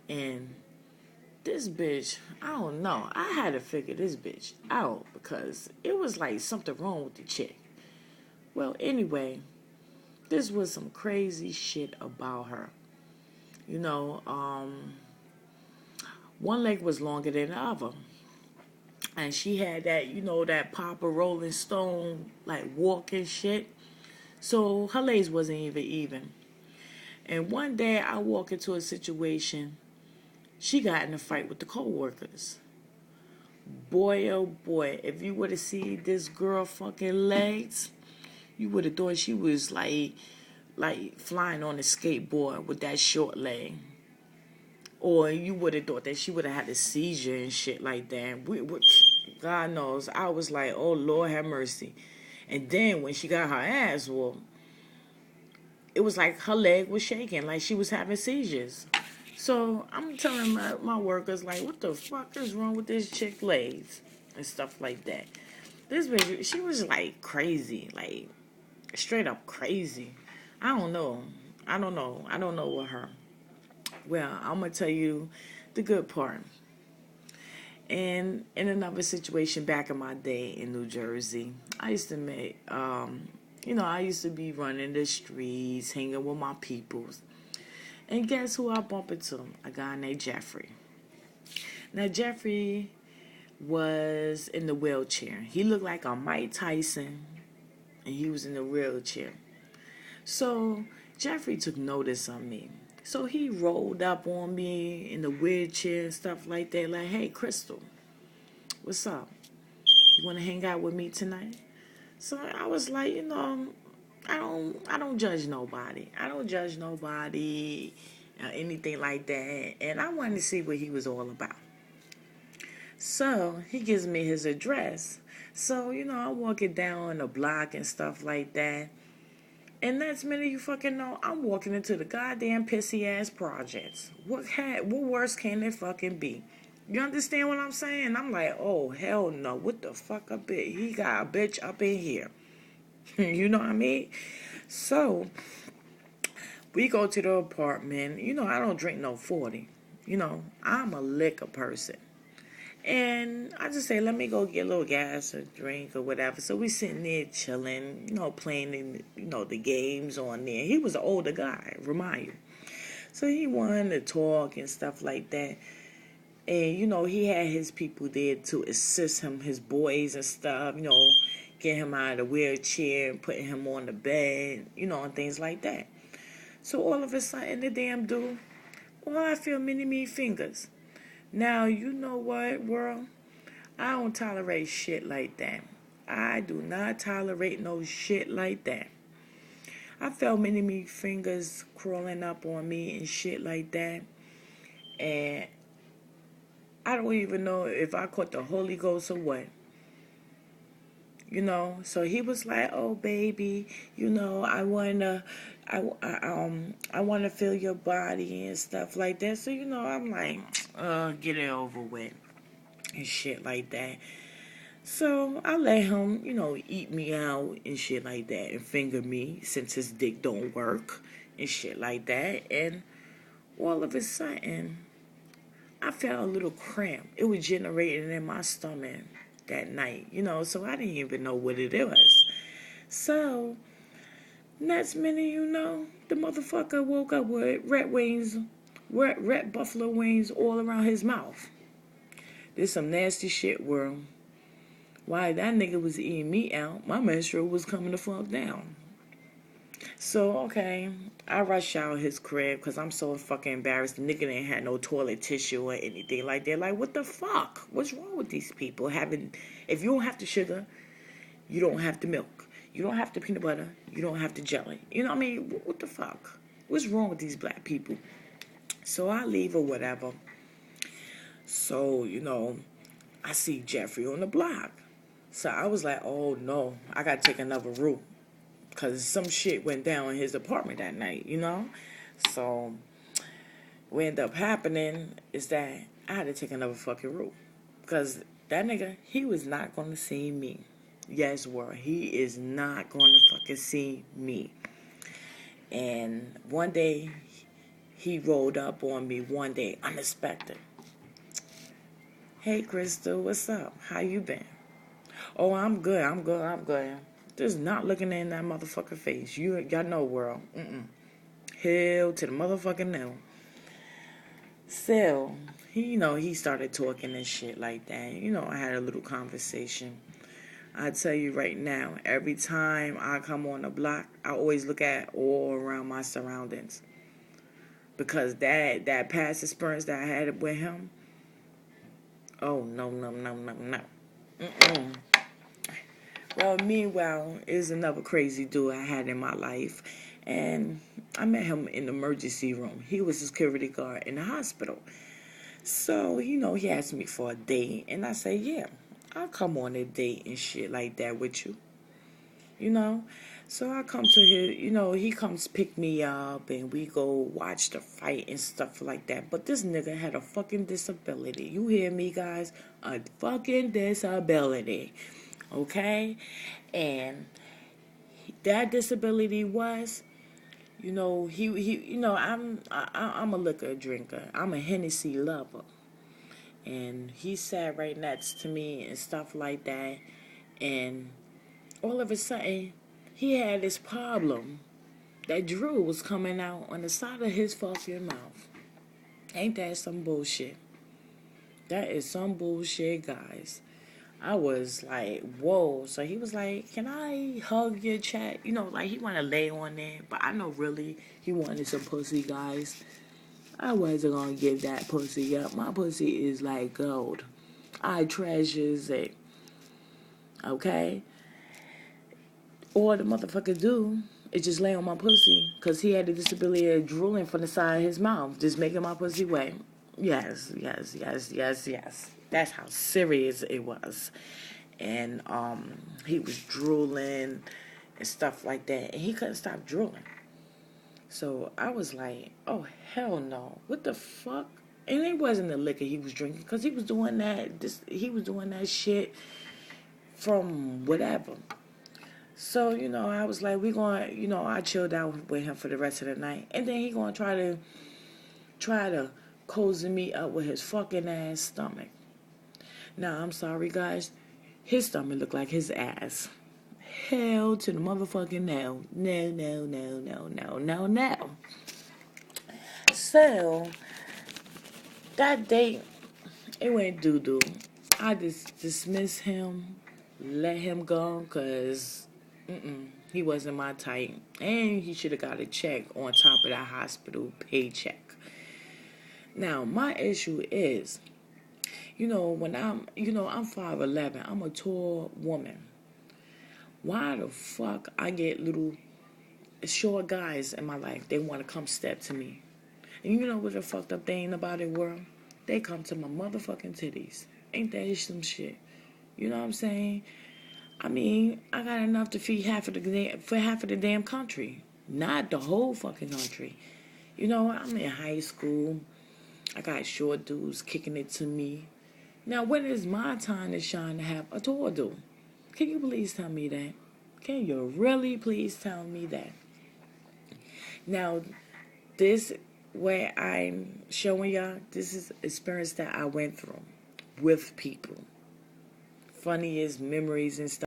And this bitch, I don't know. I had to figure this bitch out because it was like something wrong with the chick. Well, anyway, this was some crazy shit about her. You know, one leg was longer than the other. And she had that, that Papa Rolling Stone, like walking shit. So her legs wasn't even. And one day I walk into a situation, she got in a fight with the co-workers. Boy, oh boy, if you would have seen this girl fucking legs, you would have thought she was like flying on a skateboard with that short leg. Or you would have thought that she would have had a seizure and shit like that. God knows. I was like, oh, Lord have mercy. And then when she got her ass whooped, it was like her leg was shaking, like she was having seizures. So I'm telling my workers, like, what the fuck is wrong with this chick legs? And stuff like that. This bitch, she was like crazy, like straight up crazy. I don't know. I don't know with her. Well, I'm going to tell you the good part. And in another situation back in my day in New Jersey, I used to I used to be running the streets, hanging with my peoples. And guess who I bumped into? A guy named Jeffrey. Now, Jeffrey was in the wheelchair. He looked like a Mike Tyson, and he was in the wheelchair. So, Jeffrey took notice of me. So he rolled up on me in the wheelchair and stuff like that. Like, hey, Crystal, what's up? You want to hang out with me tonight? So I was like, I don't judge nobody. I don't judge nobody, anything like that. And I wanted to see what he was all about. So he gives me his address. So, I'm walking down the block and stuff like that. And next minute you fucking know, I'm walking into the goddamn pissy ass projects. What worse can it fucking be? You understand what I'm saying? I'm like, oh hell no, what the fuck up here? He got a bitch up in here. You know what I mean? So we go to the apartment. I don't drink no 40. I'm a liquor person. And I just say, let me go get a little gas or drink or whatever. So we sitting there chilling, playing, the games on there. He was an older guy, remind you. So he wanted to talk and stuff like that. And, he had his people there to assist him, his boys and stuff, get him out of the wheelchair and putting him on the bed, and things like that. So all of a sudden, the damn dude, I feel many fingers. Now, you know what, world? I don't tolerate shit like that. I do not tolerate no shit like that. I felt many fingers crawling up on me and shit like that. And I don't even know if I caught the Holy Ghost or what. So he was like, oh, baby, I want to feel your body and stuff like that. So, I'm like, get it over with and shit like that. So I let him, eat me out and shit like that and finger me since his dick don't work and shit like that. And all of a sudden, I felt a little cramp. It was generating in my stomach that night, so I didn't even know what it was. So, next minute, the motherfucker woke up with red buffalo wings all around his mouth. There's some nasty shit, world. While that nigga was eating me out, my menstrual was coming the fuck down. So, okay, I rushed out his crib because I'm so fucking embarrassed. The nigga didn't have no toilet tissue or anything like that. Like, what the fuck? What's wrong with these people? If you don't have the sugar, you don't have the milk. You don't have the peanut butter. You don't have the jelly. You know what I mean? What the fuck? What's wrong with these black people? So I leave or whatever. So, I see Jeffrey on the block. So I was like, oh no, I got to take another route. Because some shit went down in his apartment that night, So what ended up happening is that I had to take another fucking route. Because that nigga, he was not going to see me. Yes, world, he is not going to fucking see me. And one day, he rolled up on me one day, unexpected. Hey, Crystal, what's up? How you been? Oh, I'm good. Just not looking in that motherfucker face. Y'all know, world. Hell to the motherfucking no. So, he started talking and shit like that. I had a little conversation. I tell you right now, every time I come on the block, I always look at all around my surroundings. Because that past experience that I had with him, oh, no. Mm-mm. Well, meanwhile, is another crazy dude I had in my life. And I met him in the emergency room. He was a security guard in the hospital. So, he asked me for a date. And I said, yeah, I'll come on a date and shit like that with you. So I come to his, he comes pick me up and we go watch the fight and stuff like that. But this nigga had a fucking disability. You hear me, guys? A fucking disability. Okay? And that disability was, I'm a liquor drinker. I'm a Hennessy lover. And he sat right next to me and stuff like that. And all of a sudden, he had this problem that drool was coming out on the side of his fucking mouth. Ain't that some bullshit? That is some bullshit, guys. I was like, whoa. So he was like, can I hug your chat? Like he wanted to lay on there. But I know really he wanted some pussy, guys. I wasn't going to give that pussy up. My pussy is like gold. I treasures it. Okay? All the motherfucker do is just lay on my pussy. Because he had the disability of drooling from the side of his mouth. Just making my pussy wet. Yes. That's how serious it was. And he was drooling and stuff like that. And he couldn't stop drooling. So I was like, oh, hell no. What the fuck? And it wasn't the liquor he was drinking. Because he was doing that. He was doing that shit from whatever. So, I was like, I chilled out with him for the rest of the night. And then he going to try to cozy me up with his fucking ass stomach. Now, I'm sorry, guys. His stomach looked like his ass. Hell to the motherfucking no. No. So, that date, it went doo-doo. I just dismissed him, let him go, because he wasn't my type. And he should have got a check on top of that hospital paycheck. Now, my issue is, when I'm 5'11", I'm a tall woman. Why the fuck I get little short guys in my life? They want to come step to me. And you know what the fucked up thing about it, world? They come to my motherfucking titties. Ain't that some shit? You know what I'm saying? I mean, I got enough to feed half of the damn country. Not the whole fucking country. I'm in high school. I got short dudes kicking it to me. Now, when is my time to shine to have a tall dude? Can you please tell me that? Can you really please tell me that? Now, this where I'm showing y'all, this is experience that I went through with people. Funniest memories and stuff.